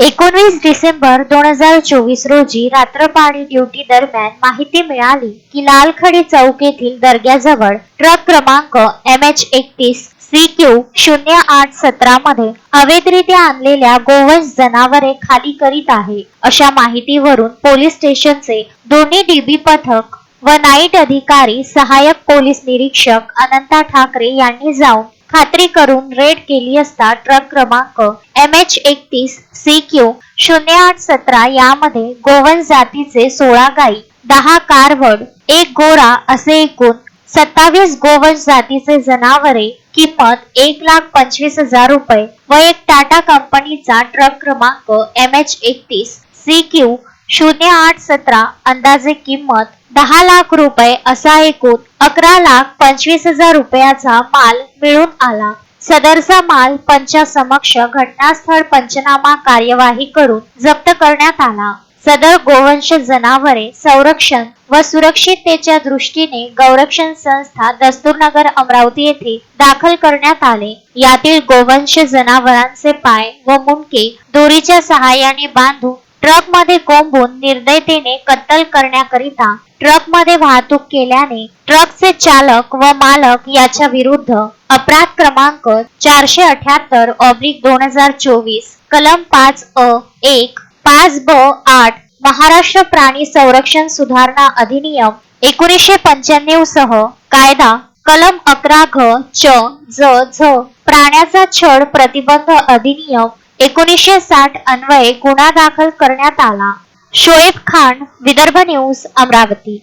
19 डिसेंबर 2024 रोजी रात्रपाळी ड्युटी दरम्यान माहिती मिळाली की लालखडी चौक येथील दर्ग्याजवळ ट्रक क्रमांक MH31 CQ 0817 मध्ये अवैधरित्या आणलेल्या गोवंश जनावरे खाली करीत आहे अशा माहितीवरून पोलीस स्टेशनचे दोन्ही DB पथक व नाईट अधिकारी सहाय्यक पोलीस निरीक्षक अनंता ठाकरे यांनी जाऊन खात्री करून रेड केली असता ट्रक क्रमांक MH31 CQ 0817 यामध्ये गोवंश जातीचे 16 गाई, 10 कारवड, 1 गोरा असे एकूण 27 गोवंश जातीचे जनावरे किंमत 1,25,000 रुपये व एक टाटा कंपनीचा ट्रक क्रमांक MH31 CQ 0817 अंदाजे किंमत 10 लाख रुपये असा एकूण 11,25,000 रुपयाचा माल मिळून आला। सदरचा माल पंचासमक्ष घटनास्थळ पंचनामा कार्यवाही करून जप्त करण्यात आला। सदर गोवंश जनावरे संरक्षण व सुरक्षिततेच्या दृष्टीने गौरक्षण संस्था दस्तूरनगर अमरावती येथे दाखल करण्यात आले। यातील गोवंश जनावरांचे पाय व मुंडके दोरीच्या सहाय्याने बांधून ट्रक मध्ये कोंबून निर्दयतेने कत्तल करण्याकरिता ट्रक मध्ये वाहतूक केल्याने ट्रकचे चालक व मालक याच्या विरुद्ध अपराध क्रमांक 478/2024 कलम 5(a)(1) 5(ब)(8) महाराष्ट्र प्राणी संरक्षण सुधारणा अधिनियम 1995 सह कायदा कलम 11(घ)(च)(ज)(झ) प्राण्याचा छळ प्रतिबंध अधिनियम 1960 अन्वये गुन्हा दाखल करण्यात आला। शोएब खान, विदर्भ न्यूज, अमरावती।